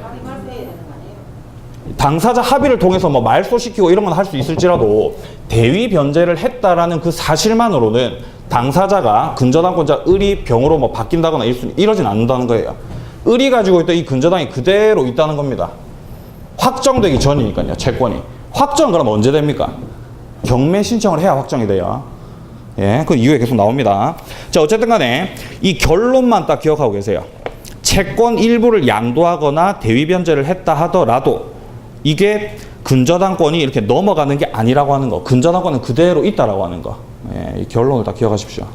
당사자 합의를 통해서 뭐 말소시키고 이런 건 할 수 있을지라도 대위 변제를 했다라는 그 사실만으로는 당사자가 근저당권자 을이 병으로 뭐 바뀐다거나 이러진 않는다는 거예요. 을이 가지고 있던 이 근저당이 그대로 있다는 겁니다. 확정되기 전이니까요. 채권이. 확정은 그럼 언제 됩니까? 경매 신청을 해야 확정이 돼요. 예, 그 이후에 계속 나옵니다. 자, 어쨌든 간에 이 결론만 딱 기억하고 계세요. 채권 일부를 양도하거나 대위 변제를 했다 하더라도 이게 근저당권이 이렇게 넘어가는 게 아니라고 하는 거. 근저당권은 그대로 있다라고 하는 거. 예, 이 결론을 딱 기억하십시오.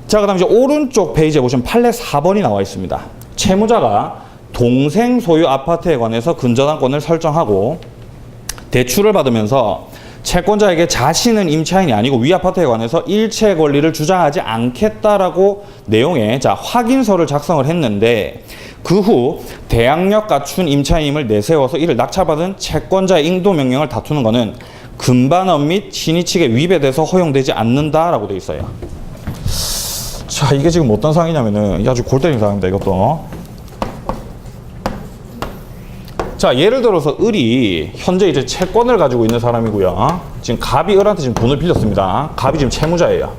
자, 그 다음 이제 오른쪽 페이지에 보시면 판례 4번이 나와 있습니다. 채무자가 동생 소유 아파트에 관해서 근저당권을 설정하고 대출을 받으면서 채권자에게 자신은 임차인이 아니고 위 아파트에 관해서 일체 권리를 주장하지 않겠다라고 내용의 확인서를 작성을 했는데 그 후 대항력 갖춘 임차인임을 내세워서 이를 낙찰받은 채권자의 인도명령을 다투는 것은 금반업 및 신의 측에 위배돼서 허용되지 않는다라고 되어 있어요. 자, 이게 지금 어떤 상황이냐면은 이게 아주 골 때리는 상황입니다. 이것도. 자, 예를 들어서 을이 현재 이제 채권을 가지고 있는 사람이고요. 지금 갑이 을한테 지금 돈을 빌렸습니다. 갑이 지금 채무자예요.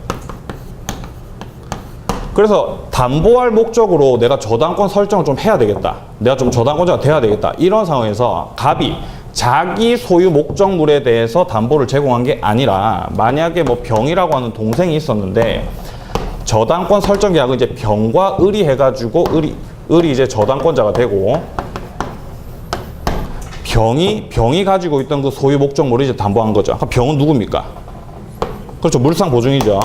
그래서 담보할 목적으로 내가 저당권 설정을 좀 해야 되겠다. 내가 좀 저당권자가 돼야 되겠다. 이런 상황에서 갑이 자기 소유 목적물에 대해서 담보를 제공한 게 아니라 만약에 뭐 병이라고 하는 동생이 있었는데 저당권 설정 계약을 이제 병과 을이 해가지고 을이 이제 저당권자가 되고 병이 가지고 있던 그 소유 목적물을 이제 담보한 거죠. 병은 누굽니까? 그렇죠. 물상 보증이죠.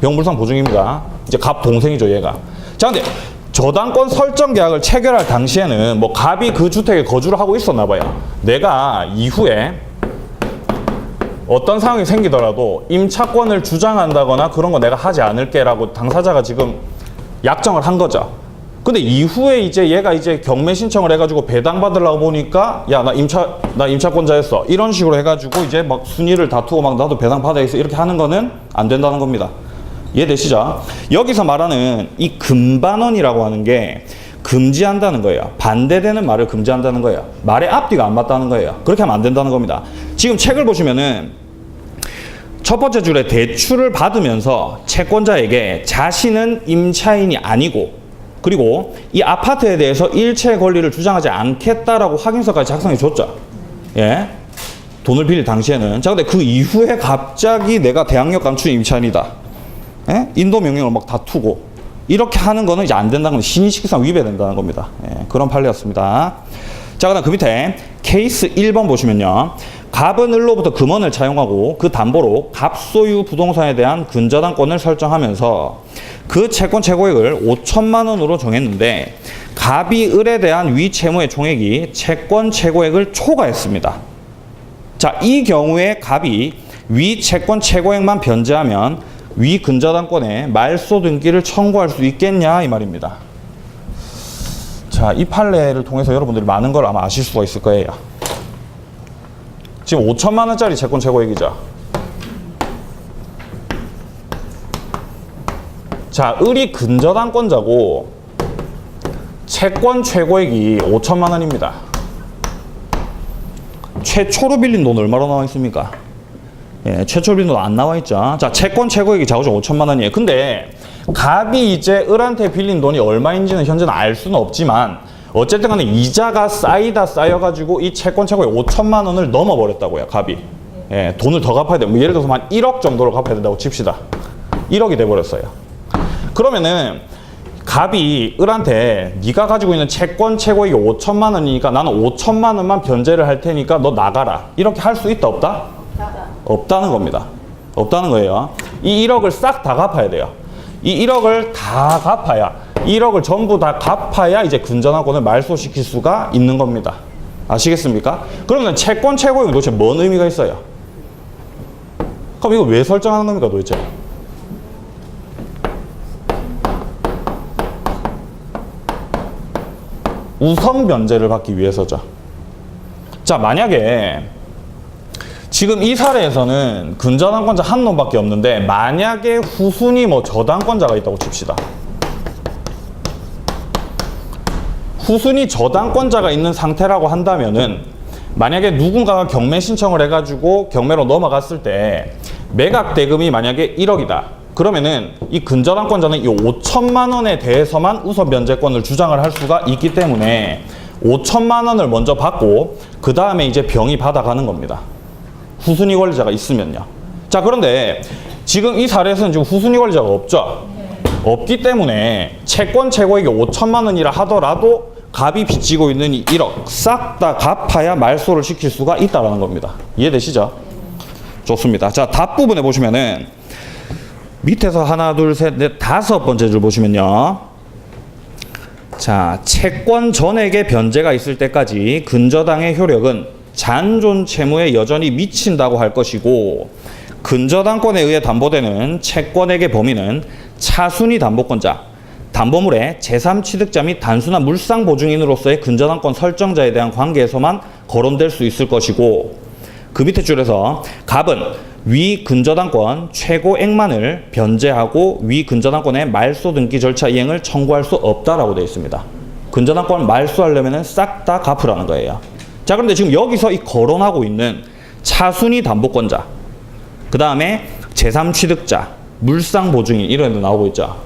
병물상 보증입니다. 이제 갑 동생이죠, 얘가. 자, 근데 저당권 설정 계약을 체결할 당시에는 뭐 갑이 그 주택에 거주를 하고 있었나 봐요. 내가 이후에 어떤 상황이 생기더라도 임차권을 주장한다거나 그런 거 내가 하지 않을게라고 당사자가 지금 약정을 한 거죠. 근데 이후에 이제 얘가 이제 경매 신청을 해가지고 배당 받으려고 보니까 야, 나 임차권자였어. 이런 식으로 해가지고 이제 막 순위를 다투고 막 나도 배당 받아야겠어. 이렇게 하는 거는 안 된다는 겁니다. 이해되시죠? 여기서 말하는 이 금반원이라고 하는 게 금지한다는 거예요. 반대되는 말을 금지한다는 거예요. 말의 앞뒤가 안 맞다는 거예요. 그렇게 하면 안 된다는 겁니다. 지금 책을 보시면은 첫 번째 줄에 대출을 받으면서 채권자에게 자신은 임차인이 아니고 그리고 이 아파트에 대해서 일체 권리를 주장하지 않겠다라고 확인서까지 작성해 줬죠. 예. 돈을 빌릴 당시에는. 자, 근데 그 이후에 갑자기 내가 대항력 감춘 임차인이다. 예? 인도 명령을 막 다투고 이렇게 하는 거는 이제 안 된다는 건 신의식상 위배된다는 겁니다. 예, 그런 판례였습니다. 자, 그다음 그 밑에 케이스 1번 보시면요. 갑은 을로부터 금원을 차용하고 그 담보로 갑 소유 부동산에 대한 근저당권을 설정하면서 그 채권 최고액을 5천만 원으로 정했는데 갑이 을에 대한 위 채무의 총액이 채권 최고액을 초과했습니다. 자, 이 경우에 갑이 위 채권 최고액만 변제하면 위 근저당권에 말소 등기를 청구할 수 있겠냐 이 말입니다. 자, 이 판례를 통해서 여러분들이 많은 걸 아마 아실 수가 있을 거예요. 지금 5천만 원짜리 채권 최고액이죠. 자, 을이 근저당권자고 채권 최고액이 5천만 원입니다. 최초로 빌린 돈 얼마로 나와 있습니까? 예, 최초 빌린 돈 안 나와 있죠. 자, 채권 최고액이 자우정 5천만 원이에요. 근데 갑이 이제 을한테 빌린 돈이 얼마인지는 현재는 알 수는 없지만 어쨌든 간에 이자가 쌓여가지고 이 채권 최고액 5천만 원을 넘어버렸다고요, 갑이. 예, 돈을 더 갚아야 돼요. 뭐 예를 들어서 한 1억 정도를 갚아야 된다고 칩시다. 1억이 돼버렸어요. 그러면은 갑이 을한테 네가 가지고 있는 채권 최고액이 5천만 원이니까 나는 5천만 원만 변제를 할 테니까 너 나가라. 이렇게 할 수 있다, 없다? 없다는 겁니다. 없다는 거예요. 이 1억을 싹 다 갚아야 돼요. 이 1억을 다 갚아야 1억을 전부 다 갚아야 이제 근저당권을 말소시킬 수가 있는 겁니다. 아시겠습니까? 그러면 채권 최고액이 도대체 뭔 의미가 있어요? 그럼 이거 왜 설정하는 겁니까 도대체? 우선 변제를 받기 위해서죠. 자, 만약에 지금 이 사례에서는 근저당권자 한 놈밖에 없는데 만약에 후순위 뭐 저당권자가 있다고 칩시다. 후순위 저당권자가 있는 상태라고 한다면은 만약에 누군가가 경매 신청을 해가지고 경매로 넘어갔을 때 매각 대금이 만약에 1억이다. 그러면은 이 근저당권자는 이 5천만 원에 대해서만 우선 변제권을 주장을 할 수가 있기 때문에 5천만 원을 먼저 받고 그 다음에 이제 병이 받아가는 겁니다. 후순위 권리자가 있으면요. 자, 그런데 지금 이 사례에서는 지금 후순위 권리자가 없죠. 없기 때문에 채권 최고액이 5천만 원이라 하더라도 갑이 빚지고 있는 이 1억 싹 다 갚아야 말소를 시킬 수가 있다는 겁니다. 이해되시죠? 좋습니다. 자, 답 부분에 보시면은 밑에서 하나, 둘, 셋, 넷, 다섯 번째 줄 보시면요. 자, 채권 전액의 변제가 있을 때까지 근저당의 효력은 잔존 채무에 여전히 미친다고 할 것이고 근저당권에 의해 담보되는 채권액의 범위는 차순위 담보권자, 담보물의 제3취득자 및 단순한 물상보증인으로서의 근저당권 설정자에 대한 관계에서만 거론될 수 있을 것이고 그 밑에 줄에서 갑은 위 근저당권 최고액만을 변제하고 위 근저당권의 말소 등기 절차 이행을 청구할 수 없다라고 되어 있습니다. 근저당권을 말소하려면 싹 다 갚으라는 거예요. 자, 그런데 지금 여기서 이 거론하고 있는 차순위 담보권자, 그 다음에 제3취득자, 물상보증인 이런 데 나오고 있죠.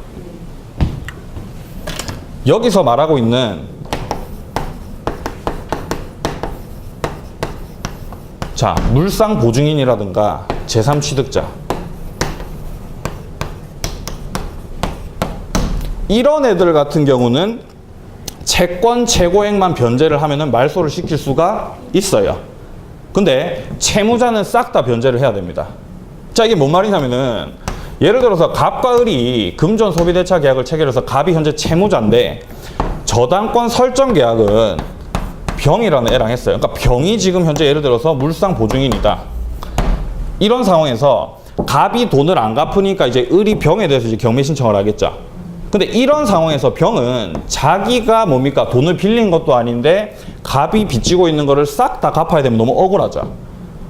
여기서 말하고 있는 자, 물상보증인이라든가 제3취득자 이런 애들 같은 경우는 채권 최고액만 변제를 하면은 말소를 시킬 수가 있어요. 근데 채무자는 싹 다 변제를 해야 됩니다. 자, 이게 뭔 말이냐면은 예를 들어서 갑과 을이 금전 소비대차 계약을 체결해서 갑이 현재 채무자인데 저당권 설정 계약은 병이라는 애랑 했어요. 그러니까 병이 지금 현재 예를 들어서 물상 보증인이다. 이런 상황에서 갑이 돈을 안 갚으니까 이제 을이 병에 대해서 이제 경매 신청을 하겠죠. 근데 이런 상황에서 병은 자기가 뭡니까? 돈을 빌린 것도 아닌데 갑이 빚지고 있는 거를 싹 다 갚아야 되면 너무 억울하죠.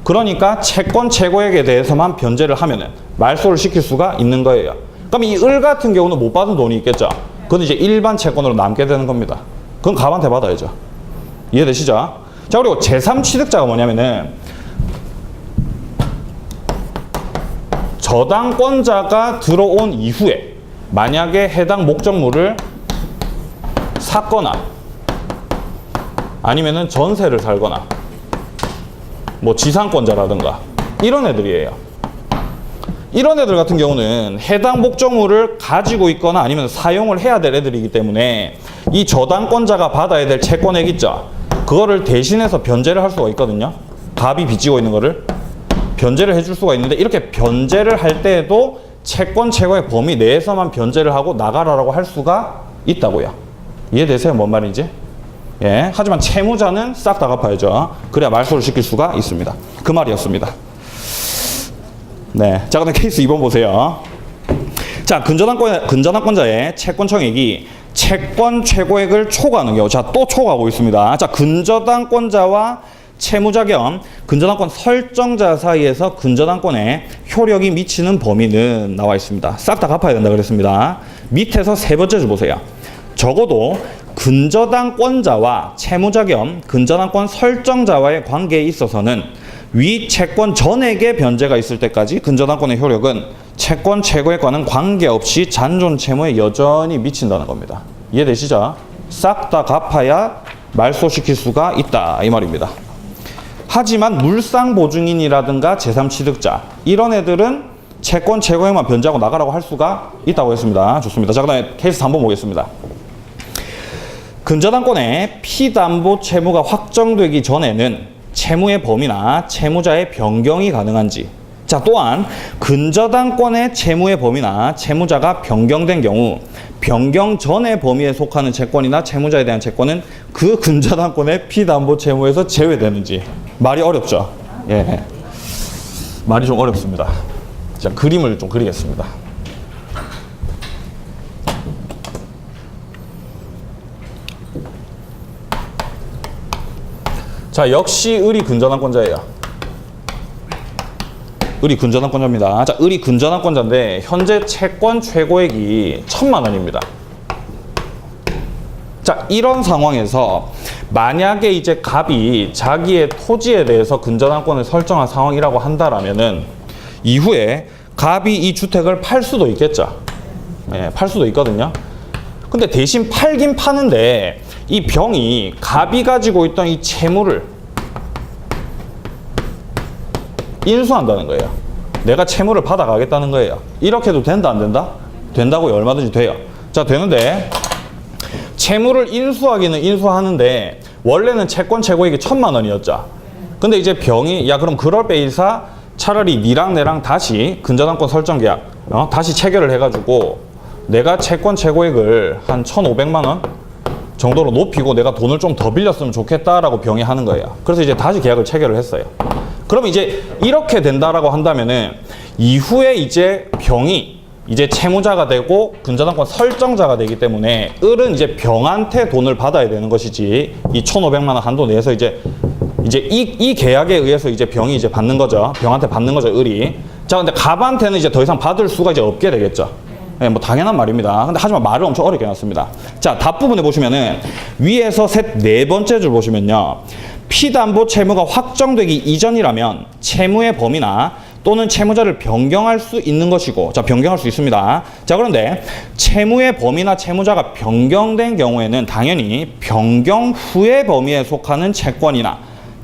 그러니까 채권 최고액에 대해서만 변제를 하면은 말소를 시킬 수가 있는 거예요. 그럼 이 을 같은 경우는 못 받은 돈이 있겠죠. 그건 이제 일반 채권으로 남게 되는 겁니다. 그건 갑한테 받아야죠. 이해되시죠? 자, 그리고 제3취득자가 뭐냐면은 저당권자가 들어온 이후에 만약에 해당 목적물을 샀거나 아니면은 전세를 살거나 뭐 지상권자라든가 이런 애들이에요. 이런 애들 같은 경우는 해당 목적물을 가지고 있거나 아니면 사용을 해야 될 애들이기 때문에 이 저당권자가 받아야 될 채권액 있죠. 그거를 대신해서 변제를 할 수가 있거든요. 갑이 빚지고 있는 거를 변제를 해줄 수가 있는데 이렇게 변제를 할 때에도 채권 최고의 범위 내에서만 변제를 하고 나가라라고 할 수가 있다고요. 이해되세요? 뭔 말인지? 예. 하지만 채무자는 싹 다 갚아야죠. 그래야 말소를 시킬 수가 있습니다. 그 말이었습니다. 네. 자, 그다음 케이스 2번 보세요. 자, 근저당권자의 채권 청액이 채권 최고액을 초과하는 경우. 자, 또 초과하고 있습니다. 자, 근저당권자와 채무자 겸 근저당권 설정자 사이에서 근저당권에 효력이 미치는 범위는 나와 있습니다. 싹 다 갚아야 된다 그랬습니다. 밑에서 세 번째 줄 보세요. 적어도 근저당권자와 채무자 겸 근저당권 설정자와의 관계에 있어서는 위 채권 전액의 변제가 있을 때까지 근저당권의 효력은 채권 최고액과는 관계없이 잔존 채무에 여전히 미친다는 겁니다. 이해되시죠? 싹 다 갚아야 말소시킬 수가 있다 이 말입니다. 하지만 물상보증인이라든가 제3취득자 이런 애들은 채권 최고액만 변제하고 나가라고 할 수가 있다고 했습니다. 좋습니다. 자, 그 다음에 케이스 3번 보겠습니다. 근저당권의 피담보 채무가 확정되기 전에는 채무의 범위나 채무자의 변경이 가능한지. 자, 또한 근저당권의 채무의 범위나 채무자가 변경된 경우 변경 전의 범위에 속하는 채권이나 채무자에 대한 채권은 그 근저당권의 피담보 채무에서 제외되는지. 말이 어렵죠? 예. 말이 좀 어렵습니다. 자, 그림을 좀 그리겠습니다. 자, 역시 을이 근저당권자예요. 을이 근저당권자입니다. 자, 을이 근저당권자인데 현재 채권 최고액이 1,000만 원입니다. 자, 이런 상황에서 만약에 이제 갑이 자기의 토지에 대해서 근저당권을 설정한 상황이라고 한다라면은 이후에 갑이 이 주택을 팔 수도 있겠죠. 예, 팔 수도 있거든요. 근데 대신 팔긴 파는데 이 병이 갑이 가지고 있던 이 채무를 인수한다는 거예요. 내가 채무를 받아가겠다는 거예요. 이렇게 해도 된다 안 된다? 된다고요. 얼마든지 돼요. 자, 되는데 채무를 인수하기는 인수하는데 원래는 채권 최고액이 1,000만 원이었죠. 근데 이제 병이 야 그럼 그럴 바에서 차라리 니랑 내랑 다시 근저당권 설정 계약 다시 체결을 해가지고 내가 채권 최고액을 한 1,500만 원 정도로 높이고 내가 돈을 좀 더 빌렸으면 좋겠다라고 병이 하는 거예요. 그래서 이제 다시 계약을 체결을 했어요. 그러면 이제 이렇게 된다라고 한다면은 이후에 이제 병이 이제 채무자가 되고 근저당권 설정자가 되기 때문에 을은 이제 병한테 돈을 받아야 되는 것이지 이 1,500만 원 한도 내에서 이제 이 계약에 의해서 이제 병이 이제 받는 거죠. 병한테 받는 거죠, 을이. 자, 근데 갑한테는 이제 더 이상 받을 수가 이제 없게 되겠죠. 네, 뭐 당연한 말입니다. 근데 하지만 말을 엄청 어렵게 해놨습니다. 자, 답 부분에 보시면은 위에서 네 번째 줄 보시면요. 피담보 채무가 확정되기 이전이라면 채무의 범위나 또는 채무자를 변경할 수 있는 것이고, 자, 변경할 수 있습니다. 자, 그런데 채무의 범위나 채무자가 변경된 경우에는 당연히 변경 후의 범위에 속하는 채권이나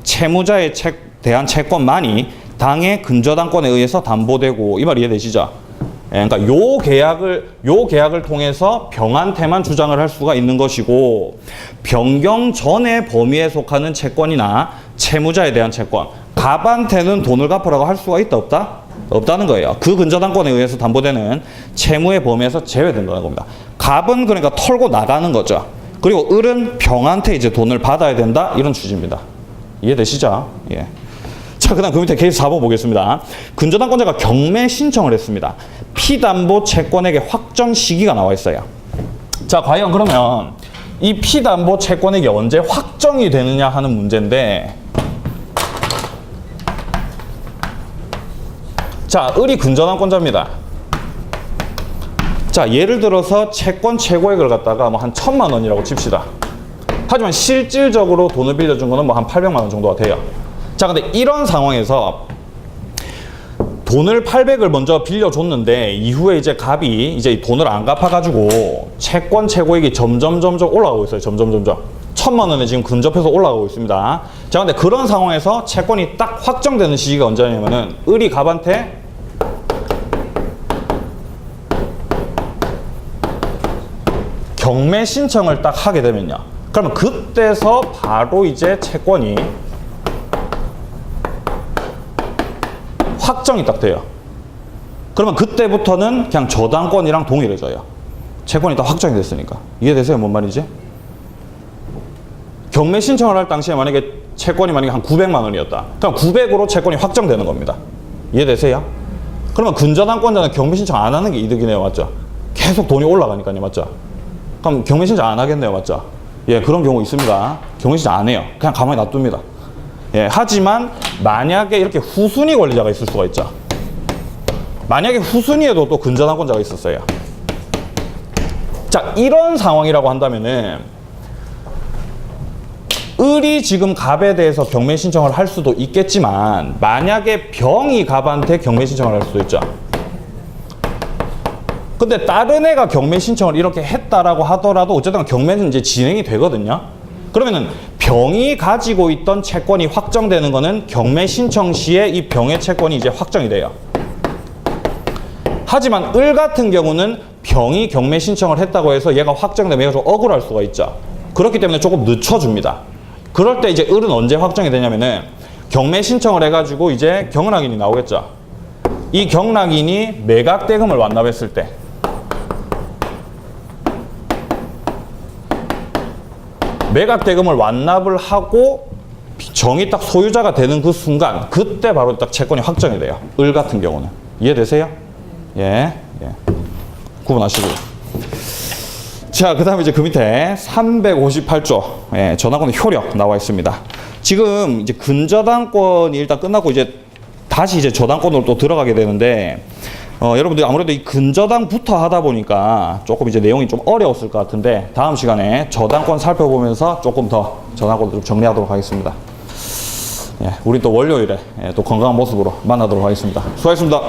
채무자에 대한 채권만이 당의 근저당권에 의해서 담보되고, 이 말 이해되시죠? 예, 그러니까 요 계약을 통해서 병한테만 주장을 할 수가 있는 것이고, 변경 전의 범위에 속하는 채권이나 채무자에 대한 채권, 갑한테는 돈을 갚으라고 할 수가 있다 없다? 없다는 거예요. 그 근저당권에 의해서 담보되는 채무의 범위에서 제외된다는 겁니다. 갑은 그러니까 털고 나가는 거죠. 그리고 을은 병한테 이제 돈을 받아야 된다 이런 취지입니다. 이해되시죠? 예. 자, 그다음 그 밑에 케이스 4번 보겠습니다. 근저당권자가 경매 신청을 했습니다. 피담보 채권액의 확정 시기가 나와 있어요. 자, 과연 그러면 이 피담보 채권액이 언제 확정이 되느냐 하는 문제인데, 자, 을이 근저당권자입니다. 자, 예를 들어서 채권 최고액을 갖다가 뭐 한 1,000만 원이라고 칩시다. 하지만 실질적으로 돈을 빌려준 거는 뭐 한 800만 원 정도가 돼요. 자, 근데 이런 상황에서 돈을 800을 먼저 빌려줬는데 이후에 이제 갑이 이제 돈을 안 갚아가지고 채권 최고액이 점점 올라가고 있어요. 점점 1,000만 원에 지금 근접해서 올라가고 있습니다. 자, 근데 그런 상황에서 채권이 딱 확정되는 시기가 언제냐면은 을이 갑한테 경매 신청을 딱 하게 되면요. 그러면 그때서 바로 이제 채권이 확정이 딱 돼요. 그러면 그때부터는 그냥 저당권이랑 동일해져요. 채권이 다 확정이 됐으니까. 이해되세요? 뭔 말이지? 경매 신청을 할 당시에 만약에 채권이 만약에 한 900만 원이었다. 그럼 900으로 채권이 확정되는 겁니다. 이해되세요? 그러면 근저당권자는 경매 신청 안 하는 게 이득이네요. 맞죠? 계속 돈이 올라가니까요. 맞죠? 그럼 경매 신청 안 하겠네요. 맞죠? 예, 그런 경우 있습니다. 경매 신청 안 해요. 그냥 가만히 놔둡니다. 예, 하지만 만약에 이렇게 후순위 권리자가 있을 수가 있죠. 만약에 후순위에도 또 근저당권자가 있었어요. 자, 이런 상황이라고 한다면은 을이 지금 갑에 대해서 경매 신청을 할 수도 있겠지만 만약에 병이 갑한테 경매 신청을 할 수도 있죠. 근데 다른 애가 경매 신청을 이렇게 했다라고 하더라도 어쨌든 경매는 이제 진행이 되거든요. 그러면은 병이 가지고 있던 채권이 확정되는 거는 경매 신청 시에 이 병의 채권이 이제 확정이 돼요. 하지만 을 같은 경우는 병이 경매 신청을 했다고 해서 얘가 확정되면 얘가 좀 억울할 수가 있죠. 그렇기 때문에 조금 늦춰줍니다. 그럴 때 이제 을은 언제 확정이 되냐면은 경매 신청을 해가지고 이제 경락인이 나오겠죠. 이 경락인이 매각대금을 완납했을 때, 매각대금을 완납을 하고 정이 딱 소유자가 되는 그 순간, 그때 바로 딱 채권이 확정이 돼요. 을 같은 경우는. 이해되세요? 예. 구분하시고요. 자, 그 다음에 이제 그 밑에 358조, 예, 전환권 효력 나와 있습니다. 지금 이제 근저당권이 일단 끝나고 이제 다시 이제 저당권으로 또 들어가게 되는데, 여러분들 아무래도 이 근저당부터 하다 보니까 조금 이제 내용이 좀 어려웠을 것 같은데, 다음 시간에 저당권 살펴보면서 조금 더 저당권을 좀 정리하도록 하겠습니다. 예, 우리 또 월요일에 또 건강한 모습으로 만나도록 하겠습니다. 수고하셨습니다.